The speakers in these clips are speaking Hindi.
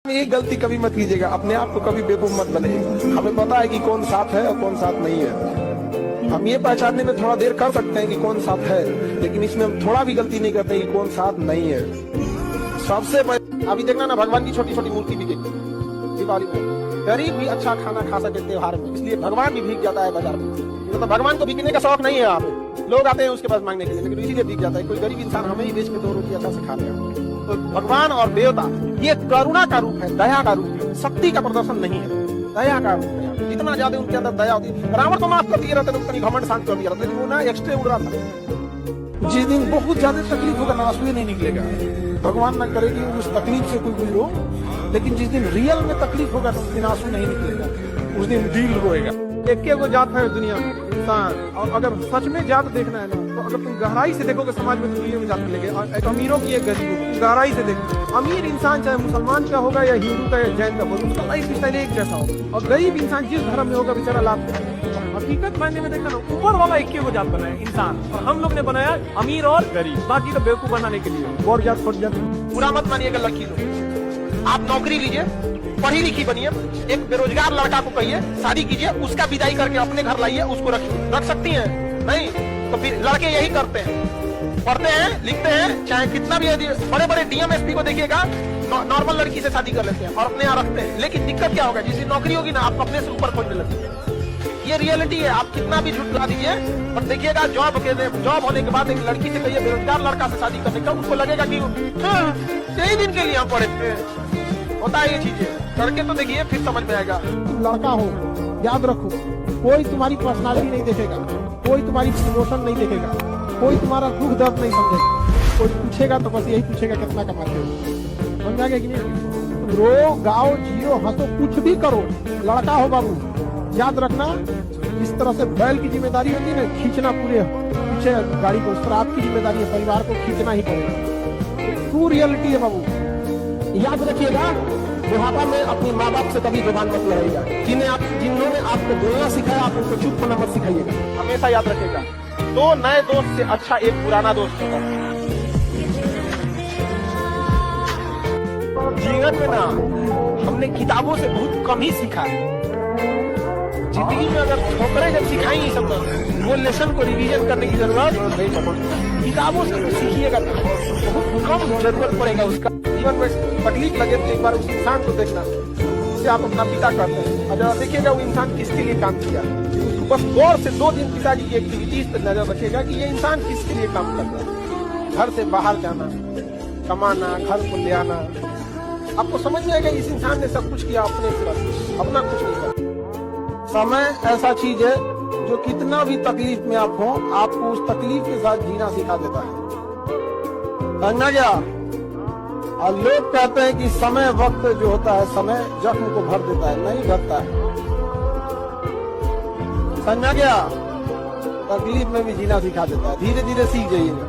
ये गलती कभी मत कीजिएगा, अपने आप को कभी बेवकूफ मत बनाइएगा। हमें पता है कि कौन साथ है और कौन साथ नहीं है। हम ये पहचानने में थोड़ा देर कर सकते हैं कि कौन साथ है, लेकिन इसमें हम थोड़ा भी गलती नहीं करते कि कौन साथ नहीं है। सबसे अभी देखना ना, भगवान की छोटी छोटी मूर्ति बिकेगी दिवाली में। गरीब भी अच्छा खाना खा सके त्योहार में, इसलिए भगवान भी भीग जाता है बाजार में। तो भगवान को बिकने का शौक नहीं है, आप लोग आते हैं उसके पास मांगने के लिए, लेकिन इसीलिए बिक जाता है। कोई गरीब इंसान हमें ही बेच के 2 रोटी अच्छा से खा लेगा। तो भगवान और देवता ये करुणा का रूप है, दया का रूप है, शक्ति का प्रदर्शन नहीं है, दया का रूप है। जितना ज्यादा उनके अंदर दया होती है, रावण तो माफ कर दिए रहते तो घमंड शांत कर दिया रहता, लेकिन वो ना एक्स्ट्रा उड़ रहा था। जिस दिन बहुत ज्यादा तकलीफ होगा ना, आंसू नहीं निकलेगा। भगवान ना करे कि उस तकलीफ से कोई गुजरो, लेकिन जिस दिन रियल में तकलीफ होगा तो उस दिन आंसू नहीं निकलेगा, उस दिन दिल रोएगा। एक वो जात है दुनिया में इंसान, और अगर सच में जात देखना है ना, तो अगर तुम गहराई से देखोगे समाज में, दुनिया में जात मिलेंगे। एक अमीरों की एक गरीबों की, गहराई से देखो। अमीर इंसान चाहे मुसलमान का होगा या हिंदू का या जैन का होगा, उसका लाइफ स्टाइल एक जैसा होगा। और गरीब इंसान जिस धर्म में होगा बेचारा लाभ। हकीकत मायने में देखना ना, ऊपर वाला एक को जात बनाया इंसान, और हम लोग ने बनाया अमीर और गरीब, बाकी तो बेवकूफ बनाने के लिए। और जात फट जात बुरा मत मानिएगा लड़की लोग। आप नौकरी लीजिए, पढ़ी लिखी बनिए, एक बेरोजगार लड़का को कहिए शादी कीजिए, उसका विदाई करके अपने घर लाइए, उसको रखिए। रख सकती हैं? नहीं तो फिर लड़के यही करते हैं, पढ़ते हैं लिखते हैं, चाहे कितना भी बड़े बड़े डीएमएसपी को देखिएगा, नॉर्मल लड़की से शादी कर लेते हैं और अपने यहाँ रखते हैं। लेकिन दिक्कत क्या होगा, जिस दिन नौकरी होगी ना, आप अपने से ऊपर खोजने लगेंगे। ये रियलिटी है। आप कितना भी झुठला दीजिए, पर देखिएगा जॉब होने के बाद एक लड़की से कहिए बेरोजगार लड़का से शादी करने का, उसको लगेगा कि यही दिन के लिए हम पढ़े थे। होता है ये चीजें, करके तो देखिए फिर समझ में आएगा। लड़का हो, याद रखो, कोई तुम्हारी पर्सनालिटी नहीं देखेगा, कोई तुम्हारी इमोशन नहीं देखेगा, कोई तुम्हारा दुख दर्द नहीं समझेगा। कोई पूछेगा तो बस यही पूछेगा कितना कमाते हो। समझा गया कि नहीं? रो गाओ जियो हंसो, कुछ भी करो, लड़का हो बाबू, याद रखना। इस तरह से बैल की जिम्मेदारी होती है ना, खींचना पूरे पीछे गाड़ी को, उस पर आपकी जिम्मेदारी है, परिवार को खींचना ही पड़ेगा। ट्रू रियलिटी है बाबू, याद रखिएगा। बुढ़ापा में अपने माँ बाप से कभी जुबान मत लड़ाइएगा। जिन्होंने आपको बोलना सिखाया, आप उनको चुप होना मत सिखाइएगा। हमेशा याद रखिएगा, 2 नए दोस्त से अच्छा एक पुराना दोस्त होता है। जीवन में ना हमने किताबों से बहुत कम ही सीखा है। जिंदगी में अगर ठोकरें जब सिखाई नहीं सब, वो लेसन को रिवीजन करने की जरूरत नहीं पड़ती। किताबों से सीखिएगा तो बहुत कम जरूरत पड़ेगा उसका। जीवन में तकलीफ लगे तो एक बार उस इंसान को देखना जिसे आप अपना पिता करते हैं, और जरा देखिएगा वो इंसान किसके लिए काम किया। बस गौर से 2 दिन पिताजी की एक्टिविटीज पर नजर रखिएगा कि ये इंसान किसके लिए काम करता है। घर से बाहर जाना, कमाना, घर को ले आना, आपको समझ में आएगा इस इंसान ने सब कुछ किया अपने सिर्फ, अपना कुछ नहीं किया। समय ऐसा चीज है जो कितना भी तकलीफ में आप हो, आपको उस तकलीफ के साथ जीना सिखा देता है। समझना क्या? और लोग कहते हैं कि समय वक्त जो होता है, समय जख्म को भर देता है, नहीं भरता है। समझना क्या? तकलीफ में भी जीना सिखा देता है। धीरे धीरे सीख जाइएगा,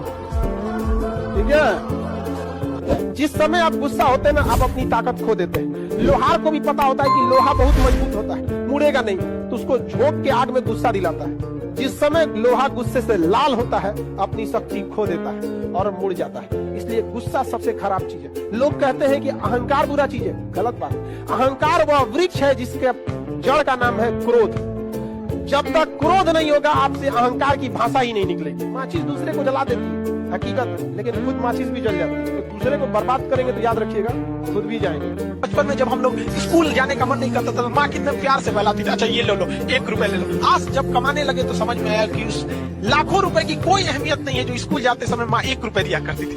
ठीक है? जिस समय आप गुस्सा होते हैं ना, आप अपनी ताकत खो देते हैं। लोहार को भी पता होता है कि लोहा बहुत मजबूत होता है, मुड़ेगा नहीं, तो उसको झोंक के आग में गुस्सा दिलाता है। जिस समय लोहा गुस्से से लाल होता है, अपनी शक्ति खो देता है और मुड़ जाता है। इसलिए गुस्सा सबसे खराब चीज है। लोग कहते हैं कि अहंकार बुरा चीज है, गलत बात। अहंकार वह वृक्ष है जिसके जड़ का नाम है क्रोध। जब तक क्रोध नहीं होगा, आपसे अहंकार की भाषा ही नहीं निकलेगी। माचिस दूसरे को जला देती है हकीकत, लेकिन खुद माचिस भी जल जाती है। तो दूसरे को बर्बाद करेंगे तो याद रखिएगा खुद भी जाएंगे। बचपन में जब हम लोग स्कूल जाने का मन नहीं करता था, माँ कितने प्यार से बहलाती थी, अच्छा ये ले लो, 1 रुपए ले लो। आज जब कमाने लगे तो समझ में आया कि उस लाखों रुपए की कोई अहमियत नहीं है जो स्कूल जाते समय माँ 1 रुपए दिया करती थी।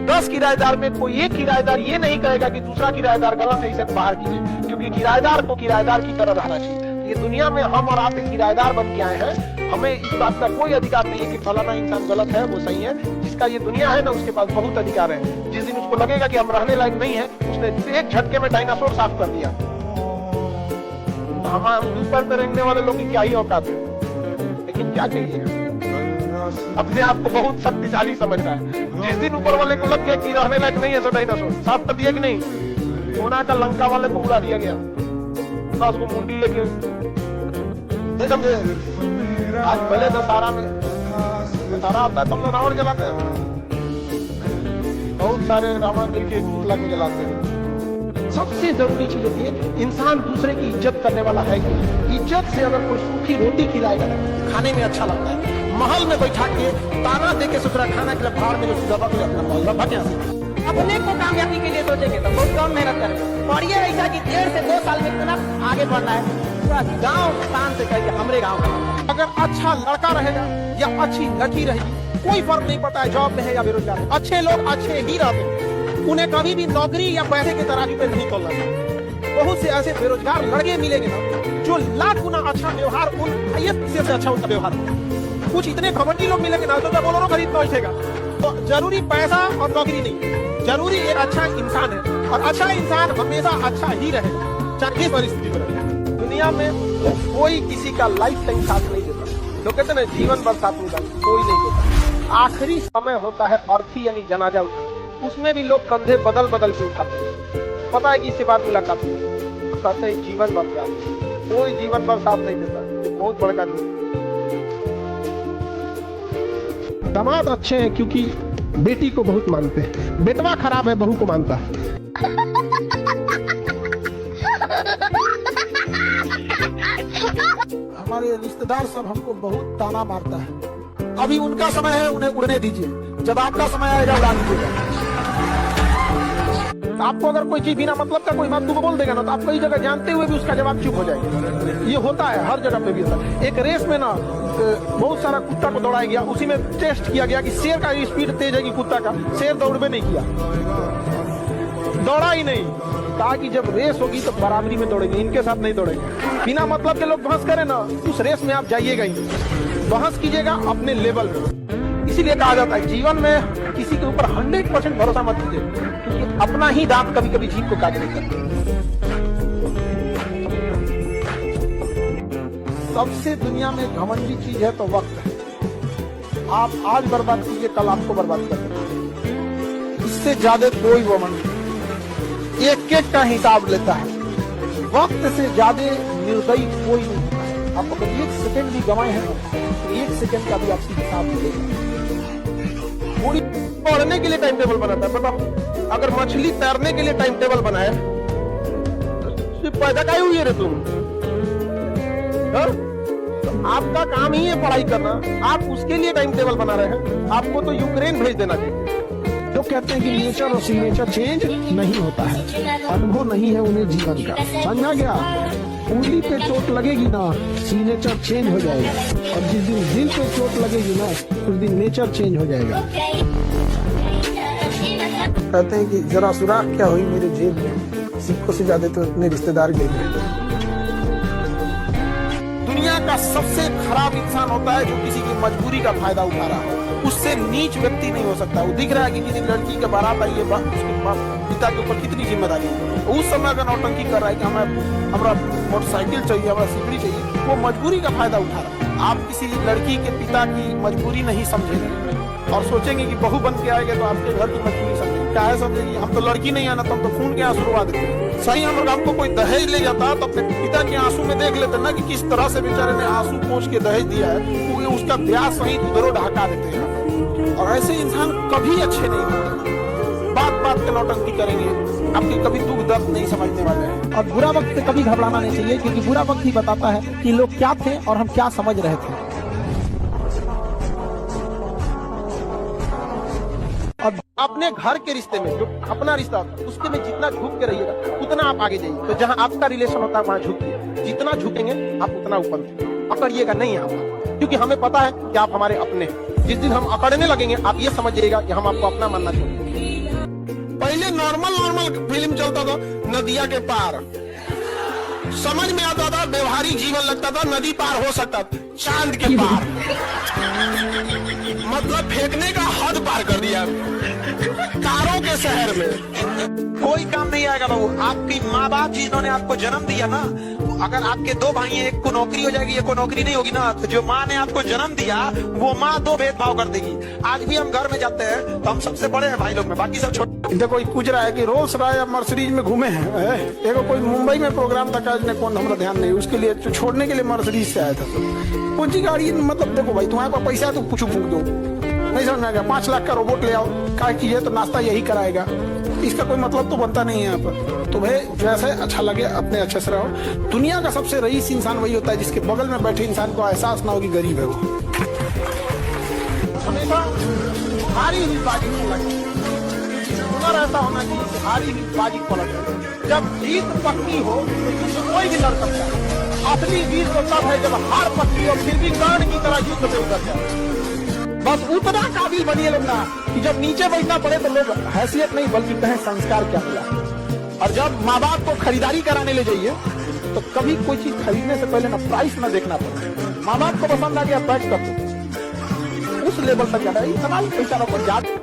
10 किराएदार में कोई एक किराएदार ये नहीं कहेगा कि दूसरा किराएदार गलत है, इसे बाहर कीजिए, क्योंकि किराएदार को किराएदार की तरह रहना चाहिए। ये दुनिया में हम और आप एक किराएदार बन के आए हैं। हमें इस बात का कोई अधिकार नहीं है कि फलाना इंसान गलत है, वो सही है। जिसका ये दुनिया है ना, उसके पास बहुत अधिकार है। जिस दिन उसको लगेगा कि हम रहने लायक नहीं है, उसने एक झटके में डायनासोर साफ कर दिया। हम ऊपर में रहने वाले लोग की क्या ही औकात है। लेकिन क्या कहिएगा, अपने आप को बहुत शक्तिशाली समझता है। जिस दिन ऊपर वाले को लग गया कि रहने लायक नहीं है, तो डायनासोर साफ कर दिया कि नहीं। सोना का लंका वाले को उड़ा दिया गया, बस वो मुंडी लेके समझे। आज भले दशहरा में दशहरा आता है, तुम लोग रावण जलाते हैं। बहुत सारे रामायण के पुतला को जलाते हैं। सबसे जरूरी चीज होती है इंसान दूसरे की इज्जत करने वाला है कि इज्जत से अगर कोई सूखी रोटी खिलाएगा ना खाने में अच्छा लगता है। महल में बैठा के ताना दे के सुथरा खाना के लिए भाड़ में जो दबा के अपना मोहल्ला भटिया अपने को कामयाबी के लिए सोचेंगे तो बहुत कम मेहनत करेंगे। और ये ऐसा कि 1.5 से 2 साल में इतना आगे बढ़ना है पूरा गाँव शान से कहिए हमारे गाँव का। अगर अच्छा लड़का रहेगा या अच्छी लड़की रहेगी कोई फर्क नहीं पड़ता है जॉब में है या बेरोजगार है। अच्छे लोग अच्छे ही रहते हैं, उन्हें कभी भी नौकरी या पैसे के तराजू पे नहीं तोलना चाहिए। बहुत से ऐसे बेरोजगार लड़के मिलेंगे ना जो लाख गुना अच्छा व्यवहार उन से अच्छा उनका व्यवहार होगा। कुछ इतने घमंडी लोग मिलेंगे ना तो बोलोरो खरीद पहुंचेगा। तो जरूरी पैसा और नौकरी नहीं, जरूरी एक अच्छा इंसान है और अच्छा इंसान हमेशा अच्छा ही रहेगा चाहे किस परिस्थिति में रहे। दुनिया में कोई किसी का लाइफ टाइम साथ नहीं देता। लोग कहते हैं जीवन भर साथ नहीं देता, कोई नहीं देता। आखिरी समय होता है अर्थी यानी जनाजा, उसमें भी लोग कंधे बदल बदल के उठाते हैं। पता है कि इससे बात मुलाकात कहते हैं जीवन भर साथ, कोई जीवन भर साथ नहीं देता। बहुत बड़का दामाद अच्छे हैं क्योंकि बेटी को बहुत मानते हैं, बेटवा खराब है बहू को मानता है। हमारे रिश्तेदार सब हमको बहुत ताना मारता है। अभी उनका समय है, उन्हें उड़ने दीजिए, जब आपका समय आएगा उड़ा दीजिएगा। तो आपको अगर कोई चीज बिना मतलब का कोई बात तुमको बोल देगा ना तो आप कई जगह जानते हुए भी उसका जवाब चुप हो जाएगा। ये होता है हर जगह पे भी होता है। एक रेस में ना बहुत सारा कुत्ता को दौड़ाया गया, उसी में टेस्ट किया गया कि शेर का स्पीड तेज है कि कुत्ता का। शेर दौड़बे नहीं किया, दौड़ा ही नहीं। कहा कि जब रेस होगी तो बराबरी में दौड़ेंगे, इनके साथ नहीं दौड़ेंगे। बिना मतलब के लोग बहस करें ना उस रेस में आप जाइएगा ही, बहस कीजिएगा अपने लेवल में। इसीलिए कहा जाता है जीवन में किसी के ऊपर 100% भरोसा मत कीजिए क्योंकि अपना ही दांत कभी कभी जीभ को काट देता है। सबसे दुनिया में घमंडी चीज है तो वक्त है। आप आज बर्बाद कीजिए कल आपको बर्बाद कर देंगे। इससे ज्यादा कोई वमन नहीं, एक एक का हिसाब लेता है। वक्त से ज्यादा निर्दयी कोई नहीं। आप अगर 1 सेकंड भी गंवाए हैं तो 1 सेकंड का भी आपसे हिसाब मिलेगा। पूरी पढ़ने के लिए टाइम टेबल बनाता है, मतलब अगर मछली तैरने के लिए टाइम टेबल बनाए तो पैदा काय हुई रे तुम? तो आपका काम ही है पढ़ाई करना, आप उसके लिए टाइम टेबल बना रहे हैं। आपको तो यूक्रेन भेज देना चाहिए। जो कहते हैं कि नेचर और सिग्नेचर चेंज नहीं होता है, अनुभव नहीं है उन्हें जीवन का। समझा गया? उंगली पे चोट लगेगी ना सिग्नेचर चेंज हो जाएगा और जिस दिन दिल पे चोट लगेगी ना उस दिन नेचर चेंज हो जाएगा। कहते हैं कि जरा सुराख क्या हुई मेरे जेब में, सिक्कों से ज्यादा तो अपने रिश्तेदार गए। दुनिया का सबसे खराब इंसान होता है जो किसी की मजबूरी का फायदा उठा रहा हो। उससे नीच व्यक्ति नहीं हो सकता। वो दिख रहा है कि किसी लड़की के बारात आई है, उसके पिता के ऊपर कितनी जिम्मेदारी है। उस समय अगर नौटंकी कर रहा है कि हमें हमारा मोटरसाइकिल चाहिए, हमारा सिकड़ी चाहिए, वो मजबूरी का फायदा उठा रहा है। आप किसी लड़की के पिता की मजबूरी नहीं समझेंगे और सोचेंगे कि बहू बन के आएंगे तो आपके घर की मजबूरी समझेंगे। क्या है समझेंगे? हम तो लड़की नहीं आना तो हम तो खून के आंसू रुवा देते। सही हम हमको कोई दहेज ले जाता तो अपने पिता के आंसू में देख लेते ना कि किस तरह से बेचारे ने आंसू पोंछ के दहेज दिया है, वो उसका ब्याह सहित उधरों ढका देते हैं। और ऐसे इंसान कभी अच्छे नहीं होते, बात बात के नौटंकी करेंगे, आपकी कभी दुख दर्द नहीं समझने वाले हैं। और बुरा वक्त से कभी घबराना नहीं चाहिए क्योंकि बुरा वक्त ही बताता है कि लोग क्या थे और हम क्या समझ रहे थे। और अपने घर के रिश्ते में जो अपना रिश्ता होता है उसके में जितना झुक के रहिएगा उतना आप आगे जाइए। तो जहाँ आपका रिलेशन होता है वहाँ झुकिए, जितना झुकेंगे आप उतना ऊपर पकड़िएगा नहीं आप, क्योंकि हमें पता है कि आप हमारे अपने हैं। जिस दिन हम अकड़ने लगेंगे आप ये समझिएगा कि हम आपको अपना मानना चाहिए। पहले नॉर्मल फिल्म चलता था नदिया के पार, समझ में आता था, व्यवहारिक जीवन लगता था, नदी पार हो सकता, चांद के पार मतलब फेंकने का हद पार कर दिया। कारों के शहर में कोई काम नहीं आएगा बाबू। आपकी माँ बाप जिन्होंने आपको जन्म दिया ना, अगर आपके 2 भाई हैं, एक को नौकरी हो जाएगी एक को नौकरी नहीं होगी ना, तो जो माँ ने आपको जन्म दिया वो माँ 2 भेदभाव कर देगी। आज भी हम घर में जाते हैं तो हम सबसे बड़े हैं भाई लोग में, बाकी सब छोटे। इधर कोई पूछ रहा है कि रोल्स रॉय या मर्सिडीज में घूमे हैं। एक कोई मुंबई में प्रोग्राम था, कौन हमारा ध्यान नहीं, उसके लिए छोड़ने के लिए मर्सिडीज से आया था। कौन सी गाड़ी मतलब देखो भाई तुम्हारे पास पैसा तो कुछ फूक दो, नहीं समझ में आ गया? 5 लाख का रोबोट ले आओ, क्या कीजिए तो नाश्ता यही कराएगा। इसका कोई मतलब तो बनता नहीं है यहाँ पर। तो भाई जैसे अच्छा लगे अपने अच्छे से रहो। दुनिया का सबसे रईस इंसान वही होता है जिसके बगल में बैठे इंसान को एहसास ना हो कि गरीब है वो। हमेशा हारी हुई बाजी पलट, हुनर ऐसा होना चाहिए कि हारी हुई बाजी पलट। जब जीत पक्की हो तो कोई भी लड़ सकता है। असली वीर तो तब है जब हार पक्की हो फिर भी कर्ण की तरह युद्ध में उतर जाए। बस उतना काबिल बनिए लोग ना कि जब नीचे बैठना पड़े तो लोग हैसियत नहीं बल्कि कहें संस्कार क्या मिला। और जब माँ बाप को खरीदारी कराने ले जाइए तो कभी कोई चीज खरीदने से पहले ना प्राइस ना देखना पड़े। माँ बाप को पसंद आ गया पैक कर दो, उस लेवल तक जाना है। इतना ही पैसा को जाते